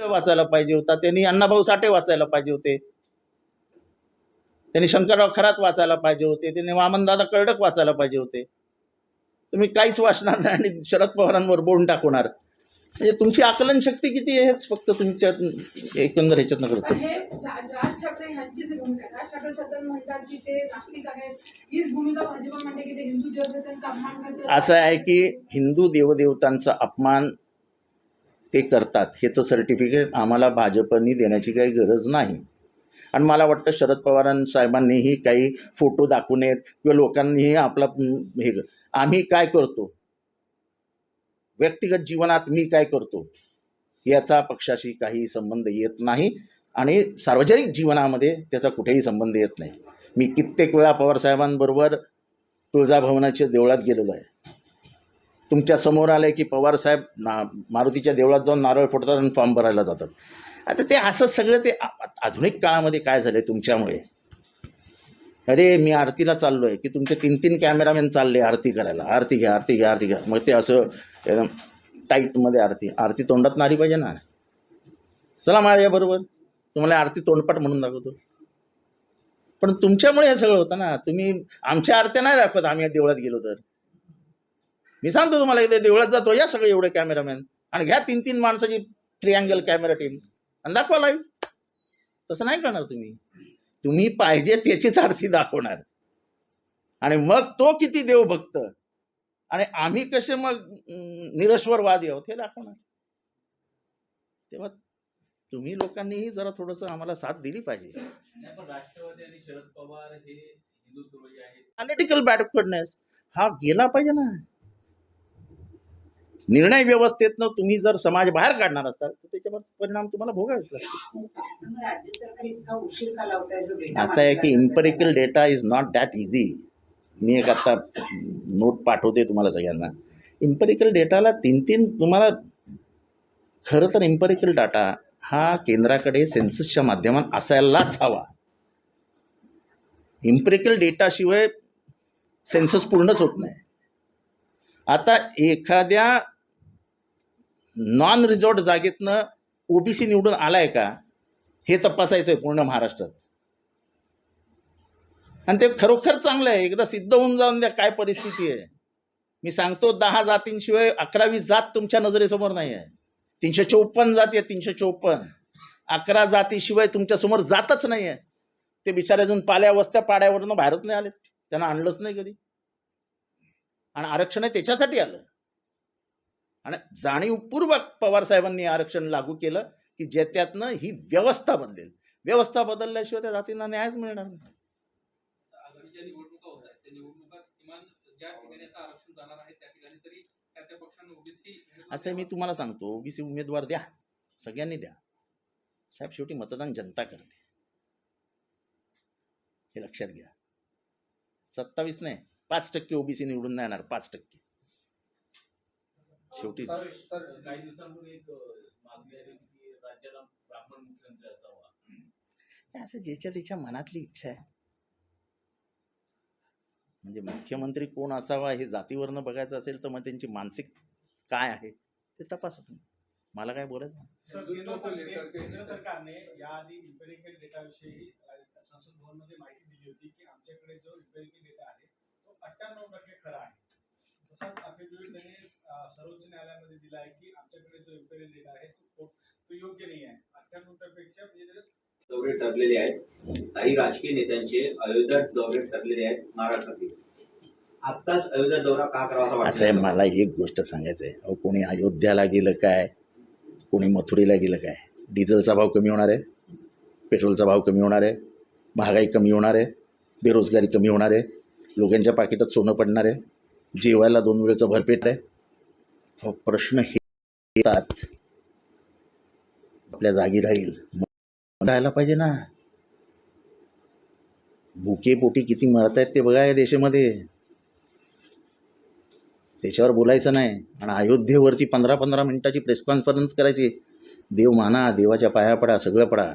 वाचायला पाहिजे होता, त्यांनी अण्णाभाऊ साठे वाचायला पाहिजे होते, त्यांनी शंकरराव खरात वाचायला पाहिजे होते, त्यांनी वामनदादा कर्डक वाचायला पाहिजे होते. तुम्ही काहीच वाचणार नाही आणि शरद पवारांवर बोलून टाकणार. म्हणजे तुमची आकलन शक्ती किती आहे हेच फक्त तुमच्या एकंदर ह्याच्यातनं कळतं. राज ठाकरे यांची जी भूमिका, राज ठाकरे सतत म्हणतात की ते नास्तिक आहेत, हीच भूमिका भाजप म्हणते की ते हिंदू देवदेवतांचा अपमान करतात. असं आहे की हिंदू देवदेवतांचा अपमान ते करतात, ह्याचं सर्टिफिकेट आम्हाला भाजपनी देण्याची काही गरज नाही. आणि मला वाटतं शरद पवार साहेबांनीही काही फोटो दाखवू नयेत किंवा लोकांनीही आपला हे, आम्ही काय करतो व्यक्तिगत जीवनात, मी काय करतो याचा पक्षाशी काही संबंध येत नाही आणि सार्वजनिक जीवनामध्ये त्याचा कुठेही संबंध येत नाही. मी कित्येक वेळा पवारसाहेबांबरोबर तुळजाभवानीच्या देवळात गेलेलो आहे. तुमच्या समोर आलं की पवारसाहेब मारुतीच्या देवळात जाऊन नारळ फोडतात आणि फॉर्म भरायला जातात. आता ते असं सगळं ते आधुनिक काळामध्ये काय झालं आहे तुमच्यामुळे. अरे मी आरतीला चाललो आहे की तुमचे 3-3 कॅमेरामॅन चालले आरती करायला, आरती घ्या आरती घ्या आरती घ्या. मग ते असं एकदम टाईटमध्ये आरती तोंडात आली पाहिजे ना. चला माझ्याबरोबर तुम्हाला आरती तोंडपाठ म्हणून दाखवतो. पण तुमच्यामुळे हे सगळं होतं ना. तुम्ही आमच्या आरत्या नाही दाखवत आम्ही देवळात गेलो तर. मी सांगतो तुम्हाला इथे देवळात जातो, या सगळे एवढे कॅमेरामॅन आणि घ्या 3-3 माणसाची ट्रिअँगल कॅमेरा टीम आणि दाखवा लाईव्ह. तसं नाही करणार तुम्ही. तुम्ही पाहिजे त्याचीच आरती दाखवणार आणि मग तो किती देवभक्त आणि आम्ही कसे मग निरश्वरवादी आहोत हे दाखवणार. तेव्हा तुम्ही लोकांनीही जरा थोडंसं आम्हाला साथ दिली पाहिजे. राष्ट्रवादी आणि शरद पवार हे हिंदुत्ववादी आहेत. पॉलिटिकल बॅकवर्डनेस हा गेला पाहिजे ना. निर्णय व्यवस्थेतनं तुम्ही जर समाज बाहेर काढणार असाल तर त्याच्यावर परिणाम तुम्हाला भोगावेच लागतील. असं आहे की empirical data is not that easy. मी एक आता नोट पाठवते तुम्हाला सगळ्यांना. इम्पेरिकल डेटाला 3-3 तुम्हाला खरं तर इम्पेरिकल डाटा हा केंद्राकडे सेन्ससच्या माध्यमात असायलाच हवा. इम्पेरिकल डेटाशिवाय सेन्सस पूर्णच होत नाही. आता एखाद्या नॉन रिझॉर्ट जागेतनं ओबीसी निवडून आलाय का हे तपासायचं आहे पूर्ण महाराष्ट्रात. आणि ते खरोखर चांगलं आहे. एकदा सिद्ध होऊन जाऊन द्या काय परिस्थिती आहे. मी सांगतो 10 जातींशिवाय 11वी जात तुमच्या नजरेसमोर नाही आहे. 354 जाती आहे. 354 11 जातीशिवाय तुमच्यासमोर जातच नाही आहे. ते बिचारे अजून पाल्या वस्त्या पाड्यावरनं बाहेरच नाही आलेत. त्यांना आणलंच नाही कधी. आणि आरक्षण आहे त्याच्यासाठी आलं. आणि जाणीवपूर्वक पवार साहेबांनी आरक्षण लागू केलं की ज्याच्यातनं ही व्यवस्था बदलेल. व्यवस्था बदलल्याशिवाय त्या जातींना न्यायच मिळणार नाही. आगामीच्या निवडणुका होत आहेत. त्या निवडणुकात किमान ज्या ठिकाणी आता आरक्षण जाणार आहे त्या ठिकाणी तरी त्या पक्षांना ओबीसी असं मी तुम्हाला सांगतो. ओबीसी उमेदवार द्या, सगळ्यांनी द्या साहेब. शेवटी मतदान जनता करते हे लक्षात घ्या. 27 नाही 5% ओबीसी निवडून नाही येणार. 5% शेवटी. काही दिवसांपूर्वी एक मागणी आली होती की राज्याला ब्राह्मण मुख्यमंत्री असावा. असं ज्याच्या त्याच्या मनातली इच्छा आहे. म्हणजे मुख्यमंत्री कोण असावा हे जातीवरनं बघायचं असेल तर मग त्यांची मानसिक काय आहे ते तपासा तुम्ही. मला काय बोलायचं. केंद्र सरकारने याआधी इम्पेरिकल डेटाविषयी संसद भवनमध्ये माहिती दिली होती की आमच्याकडे जो इम्पेरिकल डेटा आहे तो 98% खरा आहे. तसाच अफिडेव्हिट त्यांनी सर्वोच्च न्यायालयामध्ये दिला आहे की आमच्याकडे जो इम्पेरिकल डेटा आहे तो योग्य नाही आहे. 98% पेक्षा म्हणजे दौरे ठरलेले आहेत. काही राजकीय नेत्यांचे अयोध्या दौरे ठरलेले आहेत महाराष्ट्रातील. आत्ताच अयोध्या दौरा का करावा असं वाटतं. असं आहे. मला एक गोष्ट सांगायचं आहे. अहो कोणी अयोध्याला गेलं काय, कोणी मथुरेला गेलं काय. डिझेलचा भाव कमी होणार आहे, पेट्रोलचा भाव कमी होणार आहे, महागाई कमी होणार आहे, बेरोजगारी कमी होणार आहे, लोकांच्या पाकिटात सोनं पडणार आहे, जेवायला 2 वेळचं भरपेट आहे. अहो प्रश्न हे येतात आपल्या जागी राहील राहायला पाहिजे ना. भुके पोटी किती मरत आहेत ते बघा या देशामध्ये. त्याच्यावर बोलायचं नाही. आणि अयोध्येवरती 15-15 मिनिटाची प्रेस कॉन्फरन्स करायची. देव माना, देवाच्या पाया पडा, सगळं पडा,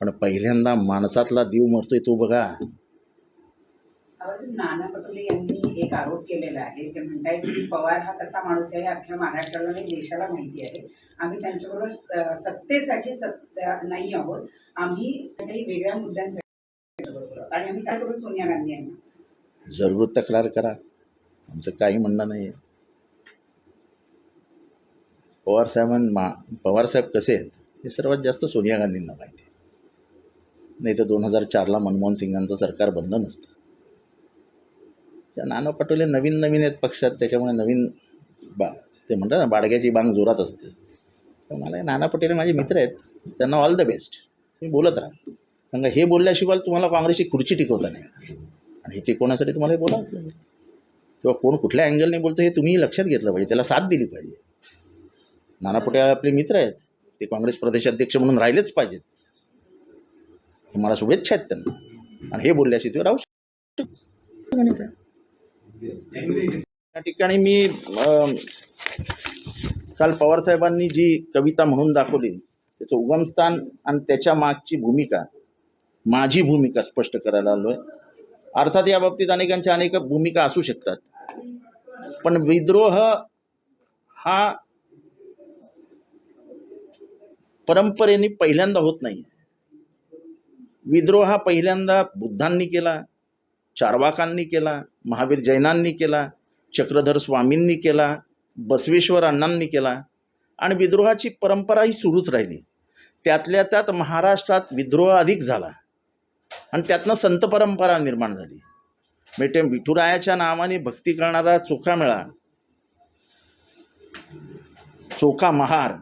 पण पहिल्यांदा माणसातला देव मरतोय तो बघा. नाना पटोले यांनी एक आरोप केलेला आहे. ते म्हणतायत की पवार हा कसा माणूस आहे हे अख्ख्या महाराष्ट्राला आणि देशाला माहिती आहे. आम्ही त्यांच्याबरोबर सत्तेसाठी नाही आहोत, आम्ही काही वेगळ्या मुद्द्यांसाठी बरोबर आहोत आणि आम्ही काय करू सोनिया गांधी यांना. जरूर तक्रार करा, आमचं काही म्हणणं नाही. पवारसाहेब कसे आहेत हे सर्वात जास्त सोनिया गांधींना माहिती आहे. नाही तर 2004ला मनमोहन सिंगांचं सरकार बनलं नसतं. त्या नाना पटोले नवीन आहेत पक्षात, त्याच्यामुळे नवीन ते म्हणतात ना, बाडग्याची बांग जोरात असते. तर मला नाना पटोले माझे मित्र आहेत, त्यांना ऑल द बेस्ट. मी बोलत राहा, कारण हे बोलल्याशिवाय तुम्हाला काँग्रेसची खुर्ची टिकवता नाही, आणि हे टिकवण्यासाठी तुम्हाला हे बोलावंच लागेल. किंवा कोण कुठल्या अँगलने बोलतं हे तुम्ही लक्षात घेतलं पाहिजे, त्याला साथ दिली पाहिजे. नाना पटोले आपले मित्र आहेत, ते काँग्रेस प्रदेशाध्यक्ष म्हणून राहिलेच पाहिजेत. मला शुभेच्छा आहेत त्यांना, आणि हे बोलल्याशी ते राहू शकतो. त्या ठिकाणी मी काल पवारसाहेबांनी जी कविता म्हणून दाखवली त्याचं उगमस्थान आणि त्याच्या मागची भूमिका, माझी भूमिका स्पष्ट करायला आलोय. अर्थात या बाबतीत अनेकांच्या अनेक भूमिका असू शकतात, पण विद्रोह हा परंपरेने पहिल्यांदा होत नाही. विद्रोह हा पहिल्यांदा बुद्धांनी केला, चार्वाकांनी केला, महावीर जैनांनी केला, चक्रधर स्वामींनी केला, बसवेश्वर अण्णांनी केला, आणि विद्रोहाची परंपरा ही सुरूच राहिली. त्यातल्या त्यात महाराष्ट्रात विद्रोह अधिक झाला आणि त्यातनं संत परंपरा निर्माण झाली. म्हणजे विठुरायाच्या नावाने भक्ती करणारा चोखा मेळा, चोखा महार,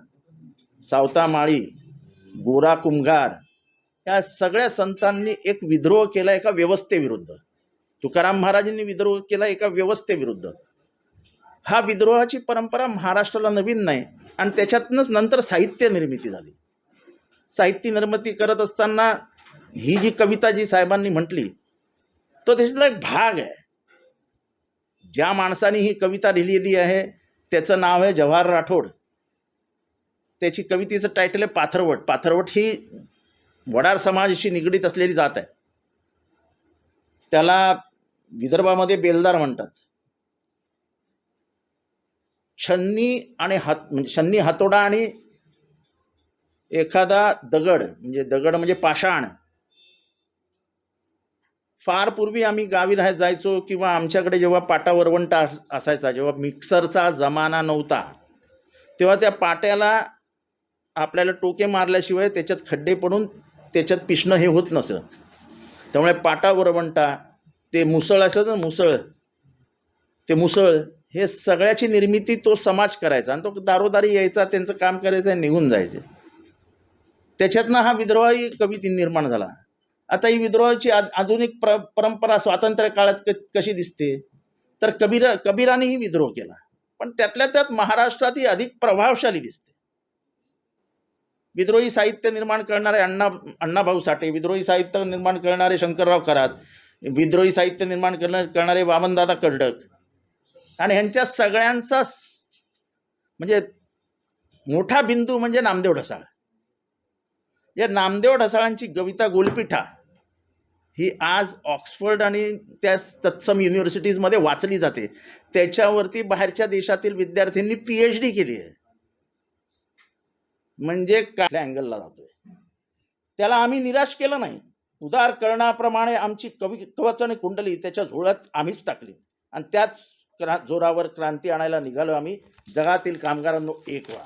सावता माळी, गोरा कुंभार, या सगळ्या संतांनी एक विद्रोह केला एका व्यवस्थेविरुद्ध. तुकाराम महाराजांनी विद्रोह केला एका व्यवस्थेविरुद्ध. हा विद्रोहाची परंपरा महाराष्ट्राला नवीन नाही, आणि त्याच्यातनंच नंतर साहित्य निर्मिती झाली. साहित्य निर्मिती करत असताना ही जी कविता जी साहेबांनी म्हटली तो त्याच्यातला एक भाग आहे. ज्या माणसाने ही कविता लिहिलेली आहे त्याचं नाव आहे जवाहर राठोड. त्याची कवितेचं टायटल आहे पाथरवट. पाथरवट ही वडार समाजाशी निगडीत असलेली जात आहे. त्याला विदर्भामध्ये बेलदार म्हणतात. छन्नी हातोडा आणि एखादा दगड म्हणजे पाषाण. फार पूर्वी आम्ही गावी राहायला जायचो, किंवा आमच्याकडे जेव्हा पाटा वरवंटा असायचा, जेव्हा मिक्सरचा जमाना नव्हता, तेव्हा त्या पाट्याला आपल्याला टोके मारल्याशिवाय त्याच्यात खड्डे पडून त्याच्यात पिसणं हे होत नसं. त्यामुळे पाटा वरवंटा, ते मुसळ असायचं ना, ते मुसळ, हे सगळ्याची निर्मिती तो समाज करायचा, आणि तो दारोदारी यायचा, त्यांचं काम करायचं, निघून जायचे. त्याच्यातनं हा विद्रोही कविता निर्माण झाला. आता ही विद्रोहाची आधुनिक परंपरा स्वातंत्र्य काळात कशी दिसते, तर कबीरानेही विद्रोह केला, पण त्यातल्या त्यात महाराष्ट्रात ही अधिक प्रभावशाली दिसते. विद्रोही साहित्य निर्माण करणारे अण्णाभाऊ साठे, विद्रोही साहित्य निर्माण करणारे शंकरराव खरात, विद्रोही साहित्य निर्माण करणारे वामनदादा कर्डक, आणि ह्यांच्या सगळ्यांचा म्हणजे मोठा बिंदू म्हणजे नामदेव ढसाळ. या नामदेव ढसाळांची कविता गोलपिठा ही आज ऑक्सफर्ड आणि त्या तत्सम युनिव्हर्सिटीजमध्ये वाचली जाते. त्याच्यावरती बाहेरच्या देशातील विद्यार्थ्यांनी PhD केली आहे. म्हणजे काय अँगलला जातोय, त्याला आम्ही निराश केलं नाही. उदार कर्णाप्रमाणे आमची कवच आणि कुंडली त्याच्या झोळ्यात आम्हीच टाकली, आणि त्याच जोरावर क्रांती आणायला निघालो आम्ही. जगातील कामगारांनो एक व्हा.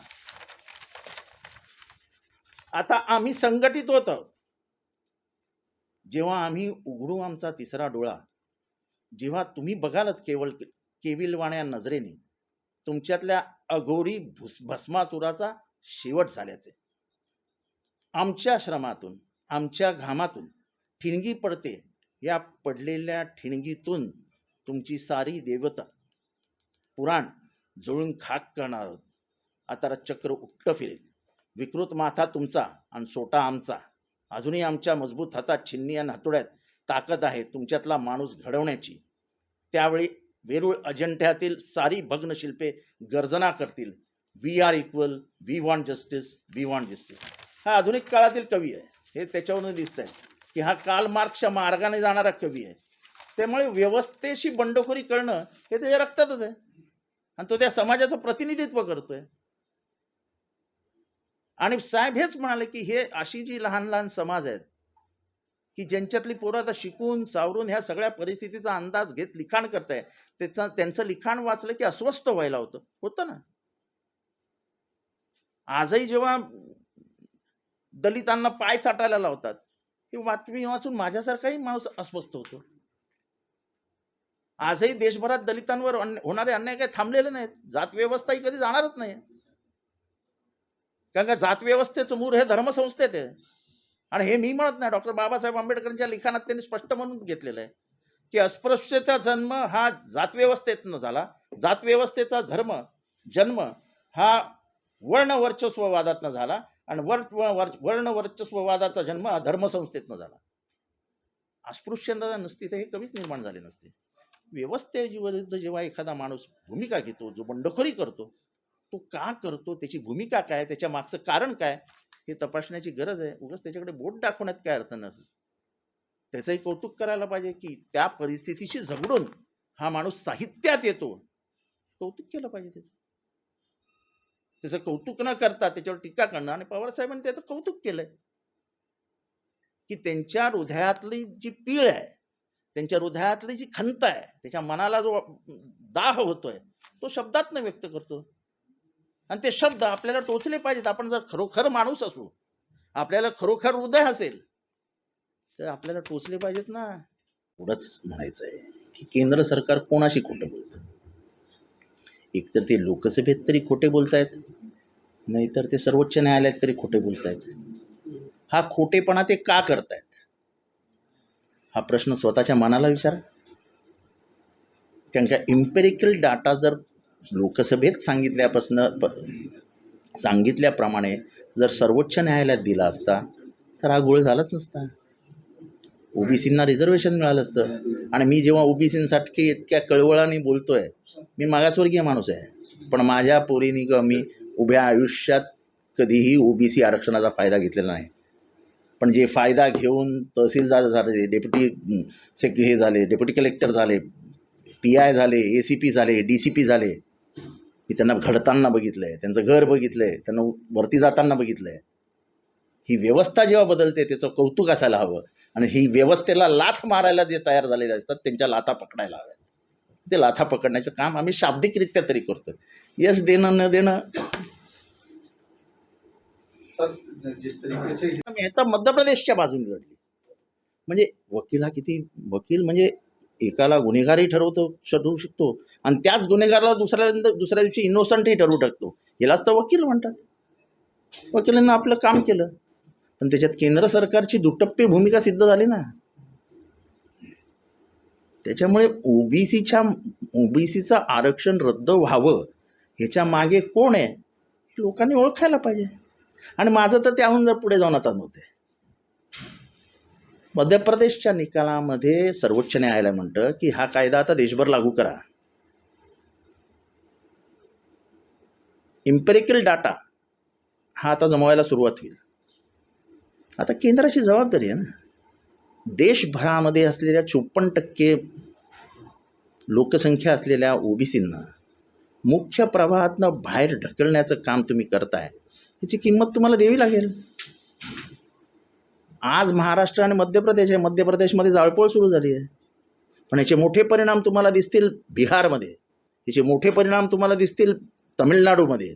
आता आम्ही संघटित होत आहोत. जेव्हा आम्ही उघडू आमचा तिसरा डोळा, जेव्हा तुम्ही बघालच केविलवाण्या नजरेने तुमच्यातल्या अघोरी भस्मासुराचा शेवट झाल्याचे. आमच्या श्रमातून, आमच्या घामातून ठिणगी पडते. या पडलेल्या ठिणगीतून तुमची सारी देवता पुराण जळून खाक करणार आहोत. आता चक्र उलटं फिरेल. विकृत माथा तुमचा आणि सोटा आमचा. अजूनही आमच्या मजबूत हातात, छिन्नी आणि हातोड्यात ताकद आहे तुमच्यातला माणूस घडवण्याची. त्यावेळी वेरूळ अजिंठ्यातील सारी भग्न शिल्पे गर्जना करतील, we are equal, we want justice, we want justice. हा आधुनिक काळातील कवी आहे. हे त्याच्यावरून दिसत आहे की हा कार्ल मार्क्सच्या मार्गाने जाणारा कवी आहे. त्यामुळे व्यवस्थेशी बंडखोरी करणं हे त्याच्या रक्तातच आहे आणि तो त्या समाजाचं प्रतिनिधित्व करतोय. आणि साहेब हेच म्हणाले की हे अशी जी लहान लहान समाज आहेत की ज्यांच्यातली पोरं आता शिकून सावरून ह्या सगळ्या परिस्थितीचा अंदाज घेत लिखाण करताय, त्यांचं लिखाण वाचलं की अस्वस्थ व्हायला होतं ना. आजही जेव्हा दलितांना पाय चाटायला लावतात ही बातमी वाचून माझ्यासारखाही माणूस अस्वस्थ होतो. आजही देशभरात दलितांवर होणारे अन्याय काही थांबलेले नाहीत. जात व्यवस्था ही कधी जाणारच नाही, कारण का जात व्यवस्थेचं मूळ हे धर्मसंस्थेत आहे. आणि हे मी म्हणत नाही, डॉक्टर बाबासाहेब आंबेडकरांच्या लिखाणात त्यांनी स्पष्ट म्हणून घेतलेलं आहे की अस्पृश्यतेचा जन्म हा जात व्यवस्थेतनं झाला, जात व्यवस्थेचा जन्म हा वर्ण वर्चस्ववादातनं झाला आणि वर्ण वर्चस्ववादाचा जन्म हा धर्मसंस्थेतनं झाला. अस्पृश्यता नसती तर हे कधीच निर्माण झाले नसते. व्यवस्थेविरुद्ध जेव्हा एखादा माणूस भूमिका घेतो, जो बंडखोरी करतो, तो का करतो, त्याची भूमिका काय, त्याच्या मागचं कारण काय हे तपासण्याची गरज आहे. उगाच त्याच्याकडे बोट दाखवण्यात काय अर्थ नसेल. त्याचंही कौतुक करायला पाहिजे की त्या परिस्थितीशी झगडून हा माणूस साहित्यात येतो, कौतुक केलं पाहिजे. त्याचं कौतुक न करता त्याच्यावर टीका करणं. आणि पवारसाहेबांनी त्याचं कौतुक केलंय की त्यांच्या हृदयातली जी पीळ आहे, त्यांच्या हृदयातली जी खंत आहे, त्याच्या मनाला जो दाह होतोय तो शब्दातनं व्यक्त करतो. आणि ते शब्द आपल्याला टोचले पाहिजेत. आपण जर खरोखर माणूस असू, आपल्याला खरोखर हृदय असेल तर आपल्याला टोचले पाहिजेत ना. एवढंच म्हणायचं आहे की केंद्र सरकार कोणाशी खोटं बोलतं. एकतर ते लोकसभेत तरी खोटे बोलतायत, नाहीतर ते सर्वोच्च न्यायालयात तरी खोटे बोलतायत. हा खोटेपणा ते का करतायत हा प्रश्न स्वतःच्या मनाला विचारा. कारण का इम्पेरिकल डाटा जर लोकसभेत सांगितल्याप्रमाणे जर सर्वोच्च न्यायालयात दिला असता तर हा गोळ झालाच नसता. ओबीसींना रिझर्वेशन मिळालं असतं. आणि मी जेव्हा ओबीसींसाठी इतक्या कळवळाने बोलतोय, मी मागासवर्गीय माणूस आहे, पण माझ्या पोरीनी मी उभ्या आयुष्यात कधीही ओबीसी आरक्षणाचा फायदा घेतलेला नाही. पण जे फायदा घेऊन तहसीलदार झाले, डेप्युटी कलेक्टर झाले, PI झाले, ACP झाले, DCP झाले, मी त्यांना घडताना बघितलंय, त्यांचं घर बघितलंय, त्यांना वरती जाताना बघितलंय. ही व्यवस्था जेव्हा बदलते त्याचं कौतुक असायला हवं. आणि ही व्यवस्थेला लाथ मारायला जे तयार झालेले असतात त्यांच्या लाथा पकडायला हव्यात. ते लाथा पकडण्याचं काम आम्ही शाब्दिकरित्या तरी करतो. यश देणं न देणं. मेहता मध्य प्रदेशच्या बाजूने लढली. म्हणजे वकील म्हणजे एकाला गुन्हेगारही ठरवू शकतो आणि त्याच गुन्हेगाराला दुसऱ्या दिवशी इनोसंटही ठरवू शकतो. यालाच तर वकील म्हणतात. वकिलांना आपलं काम केलं, पण त्याच्यात केंद्र सरकारची दुटप्पी भूमिका सिद्ध झाली ना. त्याच्यामुळे ओबीसीचं आरक्षण रद्द व्हावं ह्याच्या मागे कोण आहे हे लोकांनी ओळखायला पाहिजे. आणि माझं तर त्याहून जर पुढे जाऊन आता नव्हते. मध्य प्रदेशच्या निकालामध्ये सर्वोच्च न्यायालय म्हणतं की हा कायदा आता देशभर लागू करा. इम्पेरिकल डाटा हा आता जमवायला सुरुवात होईल. आता केंद्राची जबाबदारी आहे ना. देशभरामध्ये असलेल्या 54% लोकसंख्या असलेल्या ओबीसींना मुख्य प्रवाहातनं बाहेर ढकलण्याचं काम तुम्ही करताय, याची किंमत तुम्हाला द्यावी लागेल. आज महाराष्ट्र आणि मध्य प्रदेश आहे. मध्य प्रदेशमध्ये जाळपोळ सुरू झाली आहे, पण याचे मोठे परिणाम तुम्हाला दिसतील बिहारमध्ये, याचे मोठे परिणाम तुम्हाला दिसतील तमिळनाडूमध्ये,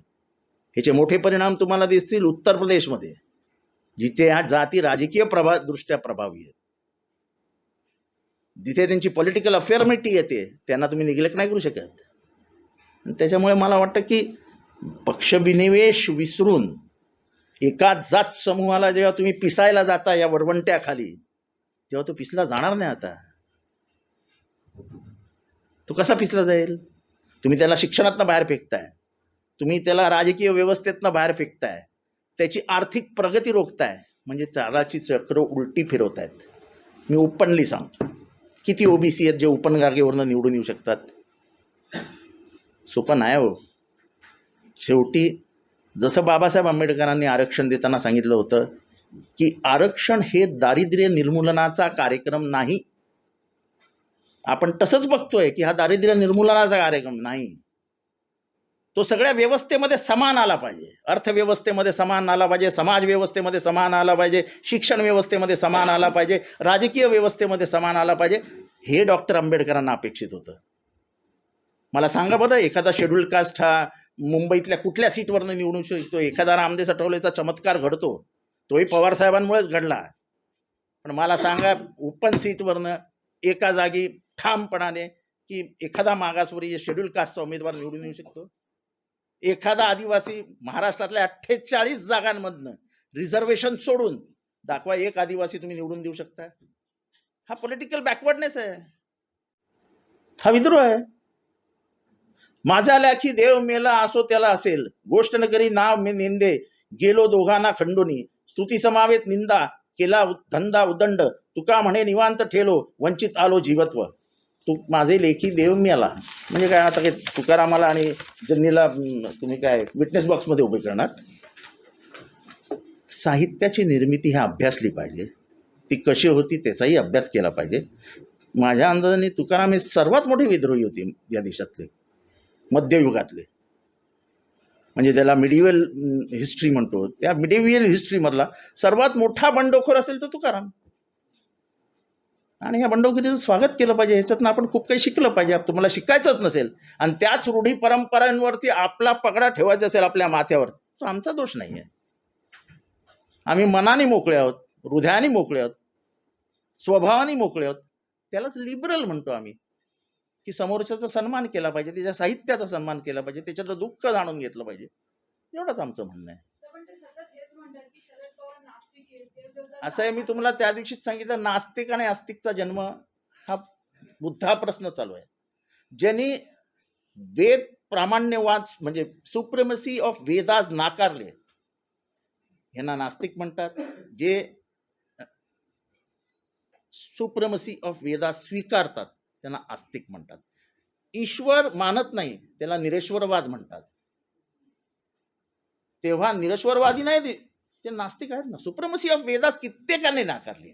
याचे मोठे परिणाम तुम्हाला दिसतील उत्तर प्रदेशमध्ये, जिथे ह्या जाती राजकीय दृष्ट्या प्रभावी आहेत, जिथे त्यांची पॉलिटिकल अफेअरमिटी येते, त्यांना तुम्ही निग्लेक्ट नाही करू शकत. त्याच्यामुळे मला वाटतं की पक्षविनिवेश विसरून एका जात समूहाला जेव्हा तुम्ही पिसायला जाता या वरवंट्याखाली, तेव्हा तो पिसला जाणार नाही. आता तो कसा पिसला जाईल? तुम्ही त्याला शिक्षणातनं बाहेर फेकताय, तुम्ही त्याला राजकीय व्यवस्थेतनं बाहेर फेकताय, त्याची आर्थिक प्रगती रोखताय, म्हणजे चालाची चक्र उलटी फिरवतायत. मी ओपनली सांगतो, किती ओबीसी आहेत जे ओपन जागेवरनं निवडून येऊ शकतात? सोपं नाही हो. शेवटी जसं बाबासाहेब आंबेडकरांनी आरक्षण देताना सांगितलं होतं की आरक्षण हे दारिद्र्य निर्मूलनाचा कार्यक्रम नाही, आपण तसंच बघतोय की हा दारिद्र्य निर्मूलनाचा कार्यक्रम नाही, तो सगळ्या व्यवस्थेमध्ये समान आला पाहिजे. अर्थव्यवस्थेमध्ये समान आला पाहिजे, समाज व्यवस्थेमध्ये समान आला पाहिजे, शिक्षण व्यवस्थेमध्ये समान आला पाहिजे, राजकीय व्यवस्थेमध्ये समान आला पाहिजे. हे डॉक्टर आंबेडकरांना अपेक्षित होतं. मला सांगा बरं, एखादा शेड्यूल कास्ट हा मुंबईतल्या कुठल्या सीटवरनं निवडून शकतो? एखादा रामदेव आठवलेचा चमत्कार घडतो, तोही पवार साहेबांमुळेच घडला. पण मला सांगा, ओपन सीटवरनं एका जागी ठामपणाने की एखादा मागासवर्गीय शेड्यूल कास्टचा उमेदवार निवडून येऊ शकतो? एखादा आदिवासी महाराष्ट्रातल्या 48 जागांमधनं रिझर्वेशन सोडून दाखवा, एक आदिवासी तुम्ही निवडून देऊ शकता? हा पॉलिटिकल बॅकवर्डनेस आहे, हा विद्रोह आहे. माझा लाखी देव मेला असो त्याला असेल, गोष्ट न करी नाव मी निंदे, गेलो दोघांना खंडोनी, स्तुती समावेत निंदा, केला धंदा उदंड, तुका म्हणे निवांत ठेलो, वंचित आलो जीवत्व. तू माझे लेखी देव मेला म्हणजे काय? आता काय तुकारामाला आणि जन्नीला तुम्ही काय विटनेस बॉक्समध्ये उभे करणार? साहित्याची निर्मिती ही अभ्यासली पाहिजे, ती कशी होती त्याचाही अभ्यास केला पाहिजे. माझ्या अंदाजाने तुकाराम हे सर्वात मोठे विद्रोही होते या देशातले, मध्ययुगातले. म्हणजे ज्याला मिडिवल हिस्ट्री म्हणतो, त्या मिडिवल हिस्ट्रीमधला सर्वात मोठा बंडखोर असेल तर तुकाराम. आणि ह्या बंडखोरीचं स्वागत केलं पाहिजे. ह्याच्यातनं आपण खूप काही शिकलं पाहिजे. तुम्हाला शिकायचंच नसेल आणि त्याच रूढी परंपरांवरती आपला पगडा ठेवायचा असेल आपल्या माथ्यावर, तो आमचा दोष नाही आहे. आम्ही मनाने मोकळे आहोत, हृदयाने मोकळे आहोत, स्वभावाने मोकळे आहोत. त्यालाच लिबरल म्हणतो आम्ही, की समोरच्याचा सन्मान केला पाहिजे, त्याच्या साहित्याचा सन्मान केला पाहिजे, त्याच्यातलं दुःख जाणून घेतलं पाहिजे. एवढंच आमचं म्हणणं आहे. पण ते सतत हेच म्हणतात की शरद पवार नास्तिक आहेत, देवदेवता असं आहे, मी तुम्हाला त्या दिवशीच सांगितलं, नास्तिक आणि आस्तिकचा जन्म हा बुद्धा प्रश्न चालू आहे. ज्यांनी वेद प्रामाण्यवाद म्हणजे सुप्रेमसी ऑफ वेदाज नाकारले, ह्यांना नास्तिक म्हणतात. जे सुप्रेमसी ऑफ वेदा स्वीकारतात त्यांना आस्तिक म्हणतात. ईश्वर मानत नाही त्याला निरेश्वरवाद म्हणतात. तेव्हा निरेश्वरवादी नाही ते नास्तिक आहेत ना. सुप्रेमसी ऑफ वेदास कित्येकाने नाकारली,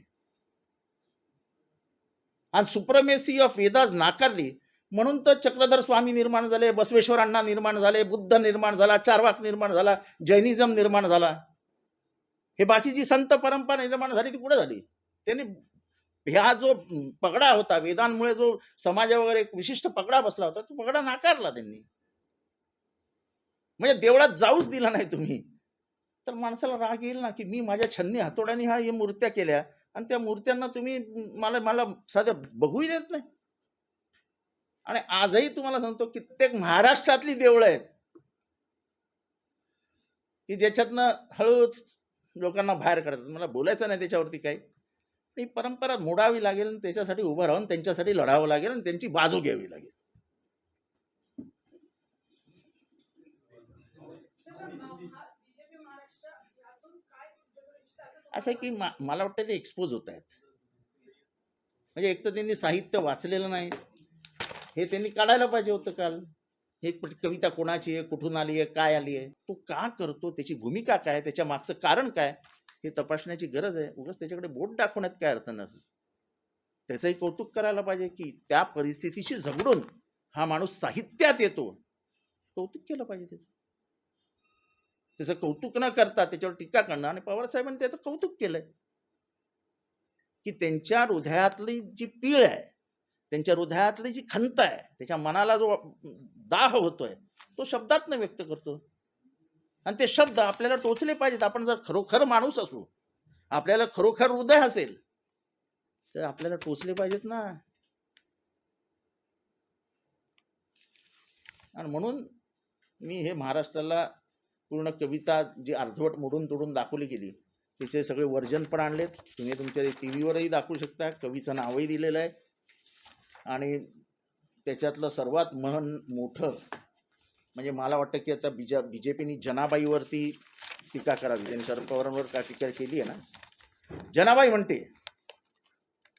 आणि सुप्रेमसी ऑफ वेदास नाकारली म्हणून तर चक्रधर स्वामी निर्माण झाले, बसवेश्वर अण्णा निर्माण झाले, बुद्ध निर्माण झाला, चार्वाक निर्माण झाला, जैनिझम निर्माण झाला. हे बाकीची संत परंपरा निर्माण झाली ती कुठे झाली? त्यांनी ह्या जो पगडा होता, वेदांमुळे जो समाजावर एक विशिष्ट पगडा बसला होता, तो पगडा नाकारला त्यांनी. म्हणजे देवळात जाऊच दिला नाही तुम्ही, तर माणसाला राग येईल ना, की मी माझ्या छन्नी हातोड्याने ह्या मूर्त्या केल्या आणि त्या मूर्त्यांना तुम्ही मला साध्या बघूही देत नाही. आणि आजही तुम्हाला सांगतो, कित्येक महाराष्ट्रातली देवळं आहेत की ज्याच्यातनं हळूच लोकांना बाहेर काढतात. मला बोलायचं नाही त्याच्यावरती काही. ही परंपरा मोडावी लागेल आणि त्याच्यासाठी उभं राहून त्यांच्यासाठी लढावं लागेल आणि त्यांची बाजू घ्यावी लागेल. बीजेपी महाराष्ट्र यातून काय सिद्ध करू इच्छितं असं तुम्हाला असं आहे की मला वाटतं ते एक्सपोज होत आहेत. म्हणजे एक तर त्यांनी साहित्य वाचलेलं नाही, हे त्यांनी काढायला पाहिजे होतं काल. हे कविता कोणाची आहे, कुठून आली आहे, काय आली आहे, तो का करतो, त्याची भूमिका काय, त्याच्या मागचं कारण काय, हे तपासण्याची गरज आहे. उगाच त्याच्याकडे बोट दाखवण्यात काय अर्थ नसेल. त्याचंही कौतुक करायला पाहिजे की त्या परिस्थितीशी झगडून हा माणूस साहित्यात येतो, कौतुक केलं पाहिजे त्याचं. त्याचं कौतुक न करता त्याच्यावर टीका करणं, आणि पवार साहेबांनी त्याचं कौतुक केलंय की त्यांच्या हृदयातली जी पीळ आहे, त्यांच्या हृदयातली जी खंत आहे, त्याच्या मनाला जो दाह होतोय, तो शब्दातनं व्यक्त करतो. आणि ते शब्द आपल्याला टोचले पाहिजेत. आपण जर खरोखर माणूस असू, आपल्याला खरोखर हृदय असेल, तर आपल्याला टोचले पाहिजेत ना. आणि म्हणून मी हे महाराष्ट्राला पूर्ण कविता जी अर्धवट मोडून तोडून दाखवली गेली, त्याचे सगळे वर्जन पण आणलेत. तुम्ही तुमच्या टीव्हीवरही दाखवू शकता. कवीचं नावही दिलेलं आहे. आणि त्याच्यातलं सर्वात मोठं म्हणजे मला वाटतं की आता बीजेपीनी जनाबाईवरती टीका करावी. त्यांनी शरद पवारांवर का टीका केली आहे ना. जनाबाई म्हणते,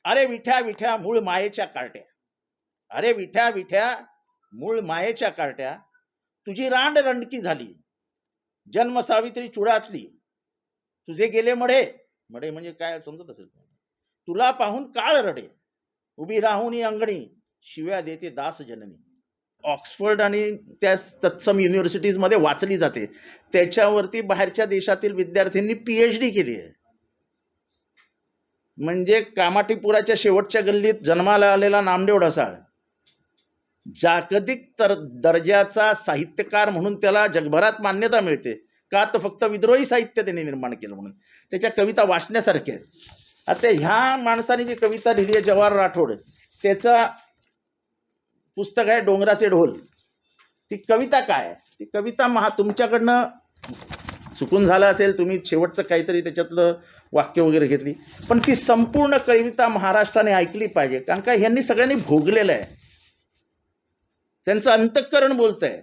अरे विठ्या विठ्या मूळ मायेच्या कार्ट्या, अरे विठ्या विठ्या मूळ मायेच्या कार्ट्या, तुझी रांड रंडकी झाली, जन्म सावित्री चुडातली, तुझे गेले मढे, मढे म्हणजे काय समजत असेल, तुला पाहून काळ रडे, उभी राहुनी अंगणी शिव्या देते दास जननी. ऑक्सफर्ड आणि त्या तत्सम युनिव्हर्सिटीजमध्ये वाचली जाते. त्याच्यावरती बाहेरच्या देशातील विद्यार्थ्यांनी PhD केली आहे. म्हणजे कामाठीपुराच्या शेवटच्या गल्लीत जन्माला आलेला नामदेव ढसाळ जागतिक दर्जाचा साहित्यकार म्हणून त्याला जगभरात मान्यता मिळते. का तर फक्त विद्रोही साहित्य त्याने निर्माण केलं म्हणून. त्याच्या कविता वाचण्यासारख्या आहेत. आता ह्या माणसाने जी कविता लिहिली आहे जवाहर राठोड, त्याचा पुस्तक आहे डोंगराचे ढोल. ती कविता काय? ती कविता तुमच्याकडनं चुकून झालं असेल, तुम्ही शेवटचं काहीतरी त्याच्यातलं वाक्य वगैरे घेतली, पण ती संपूर्ण कविता महाराष्ट्राने ऐकली पाहिजे. कारण का ह्यांनी सगळ्यांनी भोगलेलं आहे. त्यांचं अंतःकरण बोलतंय.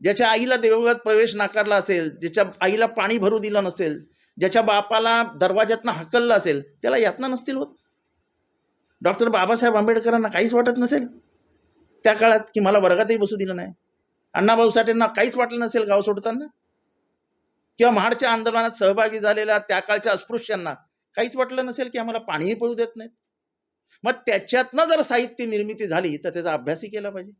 ज्याच्या आईला देवळात प्रवेश नाकारला असेल, ज्याच्या आईला पाणी भरू दिलं नसेल, ज्याच्या बापाला दरवाज्यातनं हकललं असेल, त्याला यातना नसतील होत. डॉक्टर बाबासाहेब आंबेडकरांना काहीच वाटत नसेल त्या काळात की मला वर्गातही बसू दिलं नाही. अण्णाभाऊ साठेंना काहीच वाटलं नसेल गाव सोडताना, किंवा महाडच्या आंदोलनात सहभागी झालेल्या त्या काळच्या अस्पृश्यांना काहीच वाटलं नसेल की आम्हाला पाणीही पळू देत नाहीत. मग त्याच्यातनं जर साहित्य निर्मिती झाली तर त्याचा अभ्यासही केला पाहिजे.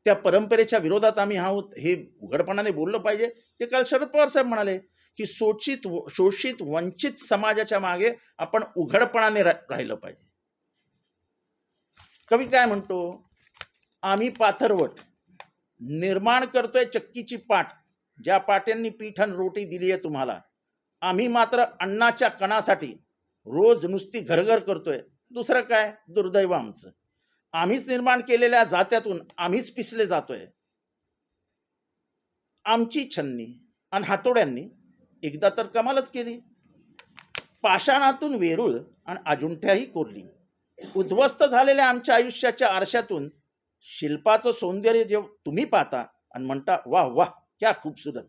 त्या परंपरेच्या विरोधात आम्ही आहोत हे उघडपणाने बोललं पाहिजे. ते काल शरद पवार साहेब म्हणाले की शोषित वंचित समाजाच्या मागे आपण उघडपणाने राहिलं पाहिजे. कवी काय म्हणतो? आम्ही पाथरवट निर्माण करतोय चक्कीची पाट, ज्या पाट्यांनी पीठन रोटी दिली आहे तुम्हाला. आम्ही मात्र अन्नाच्या कणासाठी रोज नुसती घरघर करतोय. दुसरं काय दुर्दैव आमचं. आम्हीच निर्माण केलेल्या जात्यातून आम्हीच पिसले जातोय. आमची छन्नी आणि हातोड्यांनी एकदा तर कमालच केली. पाषाणातून वेरूळ आणि अजुंठ्याही कोरली. उद्ध्वस्त झालेल्या आमच्या आयुष्याच्या आरशातून शिल्पाचं सौंदर्य जे तुम्ही पाहता आणि म्हणता वाह वाह क्या खूबसूरत.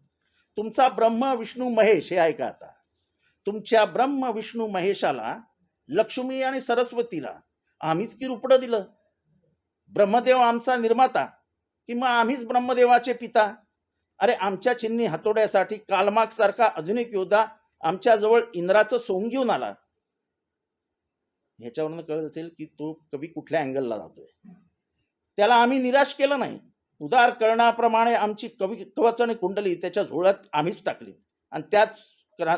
तुमचा ब्रह्म विष्णू महेश हे ऐका आता. तुमच्या ब्रह्म विष्णू महेशाला लक्ष्मी आणि सरस्वतीला आम्हीच की रुपडं दिलं. ब्रह्मदेव आमचा निर्माता की मग आम्हीच ब्रह्मदेवाचे पिता. अरे आमच्या चिन्नी हातोड्यासाठी कालमार्क्स सारखा आधुनिक योद्धा आमच्या जवळ इंद्राचं सोंग घेऊन आला. ह्याच्यावरून कळत असेल की तो कवी कुठल्या अँगलला जातोय. त्याला आम्ही निराश केलं नाही. उदार करणाप्रमाणे आमची कवच कुंडली त्याच्या झोळ्यात आम्हीच टाकली आणि त्याच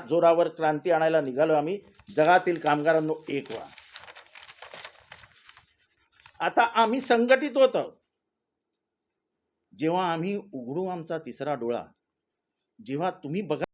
जोरावर क्रांती आणायला निघालो आम्ही. जगातील कामगारांनो एक व्हा. आता आम्ही संघटित होतो जेव्हा आम्ही उघडू आमचा तिसरा डोळा. जेव्हा तुम्ही बघा